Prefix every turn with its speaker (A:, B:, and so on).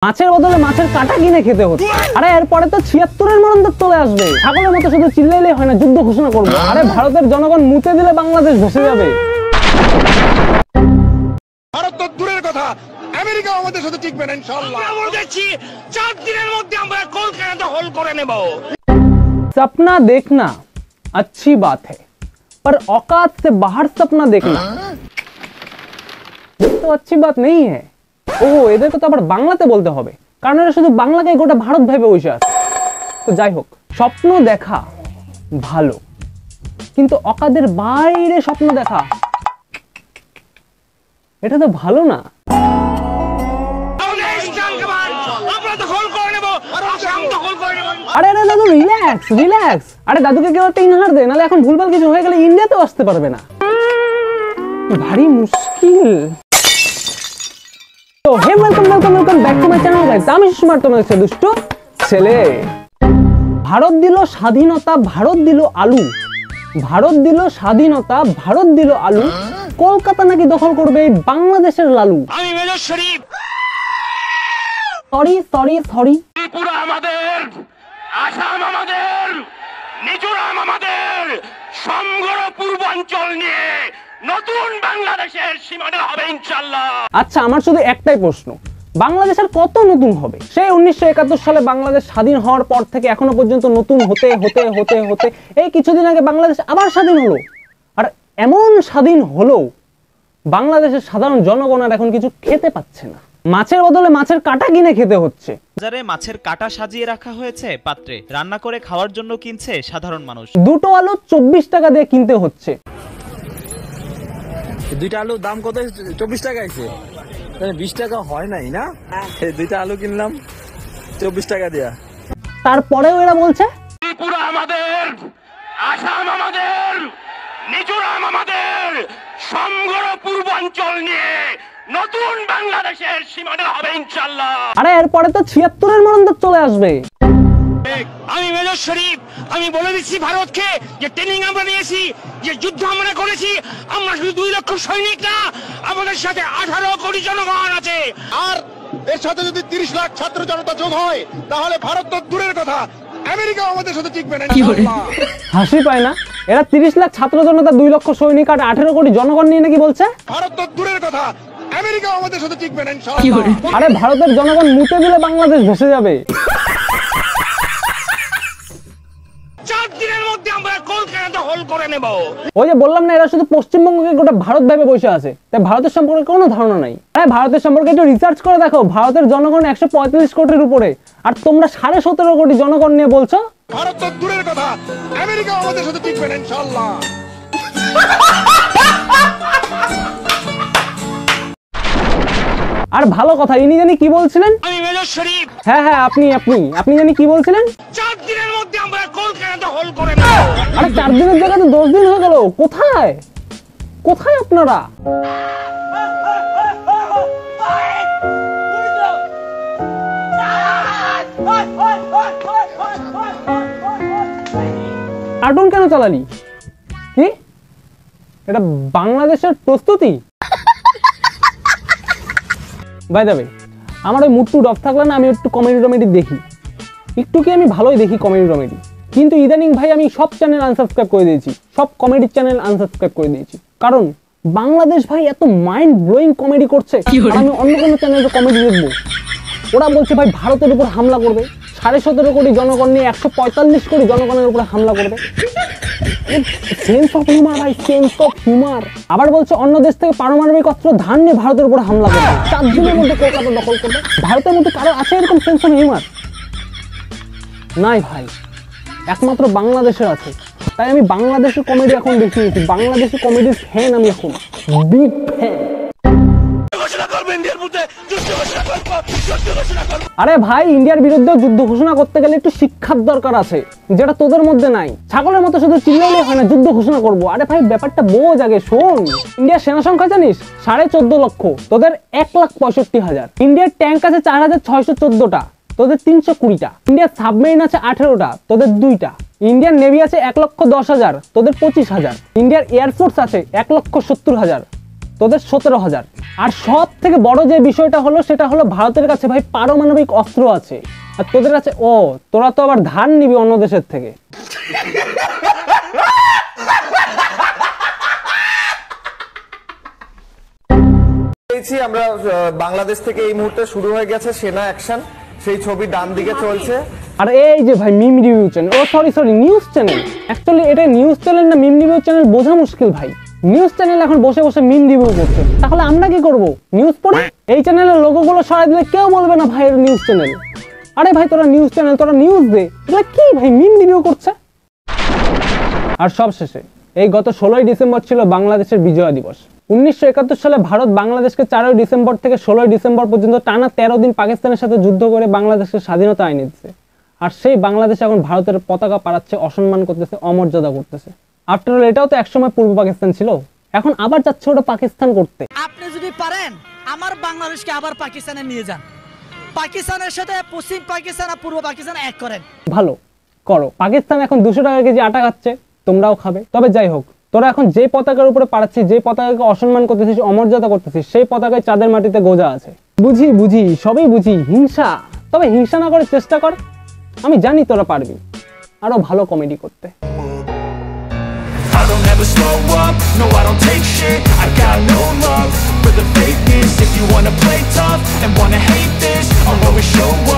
A: মাছের বদলে মাছের কাটা কিনে খেতে হচ্ছে। আরে এরপরে তো ৭৬-এর মরণদের চলে আসবে। ছাগলের মতো শুধু চিল্লাইলেই হয় না, যুদ্ধ ঘোষণা করবো। আরে ভারতের জনগণ মুতে দিলে বাংলাদেশ ভেসে যাবে।
B: ভারত তো দূরের কথা, আমেরিকা আমাদের সাথে টিকবে না ইনশাআল্লাহ। আমরা বলছি 4 দিনের মধ্যে আমরা কলকাতা হোল করে নেব।
A: सपना देखना अच्छी बात है, पर औकात से बाहर सपना देखना तो अच्छी बात नहीं है। ও এদেরকে তো আবার বাংলাতে বলতে হবে, কারণ এরা শুধু বাংলাকে গোটা ভারত ভেবে বসে আছে। তো যাই হোক, স্বপ্ন দেখা ভালো, কিন্তু অকাদের বাইরে স্বপ্ন দেখা এটা তো ভালো না। আরে আরে দাদু রিল্যাক্স রিল্যাক্স। আরে দাদুকে কেউ একটা ইনহার দে, নাহলে এখন ভুলভাল কিছু হয়ে গেলে ইন্ডিয়াতেও আসতে পারবে না। ভারী মুশকিল। তো hey welcome welcome welcome back to my channel guys. আমি সুমার, তোমার হচ্ছে দুষ্টু ছেলে। ভারত দিল স্বাধীনতা, ভারত দিল আলু। ভারত দিল স্বাধীনতা, ভারত দিল আলু। কলকাতা নাকি দখল করবে এই বাংলাদেশের লালু।
B: আমি major Sharif.
A: Sorry sorry sorry.
B: Tripura আমাদের, আসাম আমাদের, মিজোরাম আমাদের, সমগ্র পূর্বাঞ্চল নিয়ে নতুন বাংলাদেশের সীমানা হবে ইনশাআল্লাহ।
A: আচ্ছা, আমার শুধু একটাই প্রশ্ন, বাংলাদেশের কত নতুন হবে? সেই 1971 সালে বাংলাদেশ স্বাধীন হওয়ার পর থেকে এখনো পর্যন্ত নতুন হতে হতে হতে হতে এই কিছুদিন আগে বাংলাদেশ আবার স্বাধীন হলো। আর এমন স্বাধীন হলো বাংলাদেশের সাধারণ জনগণ আর এখন কিছু খেতে পাচ্ছে না। মাছের বদলে মাছের কাটা কিনে খেতে হচ্ছে।
C: বাজারে মাছের কাটা সাজিয়ে রাখা হয়েছে পাত্রে, রান্না করে খাওয়ার জন্য কিনছে সাধারণ মানুষ।
A: দুটো আলু 24 টাকা দিয়ে কিনতে হচ্ছে।
D: দুইটা আলুর দাম কত? 24 টাকা আছে। 20 টাকা হয় নাই না? এই দুইটা আলু কিনলাম 24 টাকা দিয়া।
A: তারপরেও এরা বলছে
B: ত্রিপুরা আমাদের, আসাম আমাদের, মিজোরাম আমাদের, সমগ্র পূর্বাঞ্চল নিয়ে নতুন বাংলাদেশের সীমানা হবে ইনশাআল্লাহ।
A: আরে এরপরে তো ৭৬-এর মরণদের চলে আসবে।
B: আমি মেজর শরীফ, আমি বলে দিচ্ছি ভারতকে যে ট্রেনিং আমরা নিয়েছি, যে যুদ্ধ আমরা করেছি, আমরা শুধু 2 লক্ষ সৈনিক না, আমাদের সাথে 18 কোটি জনগণ আছে। আর এর সাথে যদি 30 লাখ ছাত্র জনতা যোগ হয়, তাহলে ভারত তো দূরের কথা, আমেরিকা আমাদের সাথে টিকবে না ইনশাআল্লাহ।
A: হাসি পায় না? এরা 30 লাখ ছাত্র জনতা, 2 লক্ষ সৈনিক আর 18 কোটি জনগণ নিয়ে নাকি বলছে
B: ভারত তো দূরের কথা, আমেরিকা আমাদের সাথে টিকবে না ইনশাআল্লাহ।
A: আরে ভারতের জনগণ মুতে দিলে বাংলাদেশ ভেসে যাবে।
B: 4 দিনের মধ্যে আমরা কলকাতা হোল করে নেব।
A: ওই যে বললাম না, এরা শুধু পশ্চিমবঙ্গকে গোটা ভারত ভেবে বসে আছে, তাই ভারতের সম্পর্কে কোনো ধারণা নাই। আরে ভারতের সম্পর্কে একটু রিসার্চ করে দেখো, ভারতের জনগণ 145 কোটির উপরে, আর তোমরা 17.5 কোটি জনগণ নিয়ে বলছো
B: ভারত তো দূরের কথা, আমেরিকা আমাদের সাথে টিকবে না ইনশাআল্লাহ।
A: আর ভালো কথা, ইনি জানি কি বলছিলেন?
B: আমি মেজর শরীফ।
A: হ্যাঁ হ্যাঁ, আপনি জানি কি বলছিলেন?
B: 4 দিনের মধ্যে আমরা কলকাতা হোল করে নেব।
A: আরে 4 দিনের জায়গাতে 10 দিন হয়ে গেল। কোথায় কোথায় আপনারা? কার্টুন কেন চালালি? কি এটা বাংলাদেশের প্রস্তুতি? বাই দ্য ওয়ে, আমার ওই মুড টু অফ থাকলে না, আমি একটু কমেডি দেখি, একটু কি আমি ভালোই দেখি কমেডি। কিন্তু ইদানিং ভাই আমি সব চ্যানেল আনসাবস্ক্রাইব করে দিয়েছি, সব কমেডি চ্যানেল আনসাবস্ক্রাইব করে দিয়েছি। কারণ বাংলাদেশ ভাই এত মাইন্ড ব্লোয়িং কমেডি করছে, আমি অন্য কোনো চ্যানেলে কমেডি দেখবো। ওরা বলছে ভাই ভারতের উপর হামলা করবে, 17.5 কোটি জনগণ নিয়ে 145 কোটি জনগণের উপরে হামলা করবে। সেন্স অফ হিউমার ভাই, সেন্স অফ হিউমার। আবার বলছে অন্য দেশ থেকে পারমাণবিক অস্ত্র ধার নিয়ে ভারতের উপর হামলা করবে, 4 দিনের মধ্যে কলকাতা দখল করবে। ভারতের মধ্যে কারো আছে এরকম সেন্স অফ হিউমার? নাই ভাই, একমাত্র বাংলাদেশের আছে। তাই আমি বাংলাদেশের কমেডি এখন বেশি নিয়েছি, বাংলাদেশের কমেডির ফ্যান আমি এখন, বিগ ফ্যান। আরে ভাই, ইন্ডিয়ার বিরুদ্ধে যুদ্ধ ঘোষণা করতে গেলে একটু শিক্ষার দরকার আছে, যেটা তোদের মধ্যে নাই। ছাগলের মতো শুধু চিল্লাইলেই হয় না, যুদ্ধ ঘোষণা করবো। আরে ভাই ব্যাপারটা বোঝ আগে, শোন। ইন্ডিয়ার সেনা সংখ্যা জানিস 14.5 লক্ষ, তোদের 1,65,000। ইন্ডিয়ার ট্যাঙ্ক আছে 4,614টা, তোদের 320টা। ইন্ডিয়ার সাবমেরিন আছে 18টা, তোদের 2টা। ইন্ডিয়ান নেভি আছে 1,10,000, তোদের 25,000। ইন্ডিয়ার এয়ারফোর্স আছে 1,70,000, তোদের 17,000। আর সব থেকে বড় যে বিষয়টা হলো সেটা হলো ভারতের কাছে ভাই পারমাণবিক অস্ত্র আছে, আর তোদের কাছে তোরা তো আবার ধার নিবি অন্য দেশের থেকে।
E: আমরা বাংলাদেশ থেকে এই মুহূর্তে শুরু হয়ে গেছে সেনা অ্যাকশন, সেই ছবি ডান দিকে চলছে।
A: আর এই যে ভাই meme review channel, sorry news channel, actually এটা নিউজ চ্যানেল না মিম রিভিউ চ্যানেল বোঝা মুশকিল ভাই। নিউজ চ্যানেল এখন বসে বসে মিম রিভিউ করছে, তাহলে আমরা কি করব? নিউজ পড়ে এই চ্যানেলের লোগোগুলো সরাই দিলে কেউ বলবে না ভাই এর নিউজ চ্যানেল। আরে ভাই তোরা নিউজ চ্যানেল, তোরা নিউজ দে, এগুলো কি ভাই মিম রিভিউ করছে। আর সব শেষে এই গত 16ই ডিসেম্বর ছিল বাংলাদেশের বিজয় দিবস। 1971 সালে ভারত বাংলাদেশকে 4ই ডিসেম্বর থেকে 16ই ডিসেম্বর পর্যন্ত টানা 13 দিন পাকিস্তানের সাথে যুদ্ধ করে বাংলাদেশের স্বাধীনতা এনে দিচ্ছে। আর সেই বাংলাদেশ এখন ভারতের পতাকা পাড়াচ্ছে, অসম্মান করতেছে, অমর্যাদা করতেছে। আফটার অল এটাও তো একসময় পূর্ব পাকিস্তান ছিল, এখন আবার যাচ্ছে ওটা পাকিস্তান করতে।
F: আপনি যদি পারেন আমার বাংলাদেশকে আবার পাকিস্তানে নিয়ে যান, পাকিস্তানের সাথে পশ্চিম পাকিস্তান আর পূর্ব পাকিস্তান এক করেন।
A: ভালো করো, পাকিস্তান এখন 200 টাকা কেজি আটা খাচ্ছে, তোমরাও খাবে। তবে যাই হোক, তোরা এখন যে পতাকার উপরে পাড়াচ্ছিস, যে পতাকাকে অসম্মান করতেছিস, অমর্যাদা করতেছিস, সেই পতাকায় চাঁদের মাটিতে গোজা আছে। বুঝি সবই বুঝি, হিংসা। তবে হিংসা না করে চেষ্টা কর, আমি জানি তোরা পারবি আরো ভালো কমেডি করতে।
G: I don't ever slow up, no I don't take shit. I got no love for the fakeness. If you wanna play tough and wanna hate this, I'll always show up.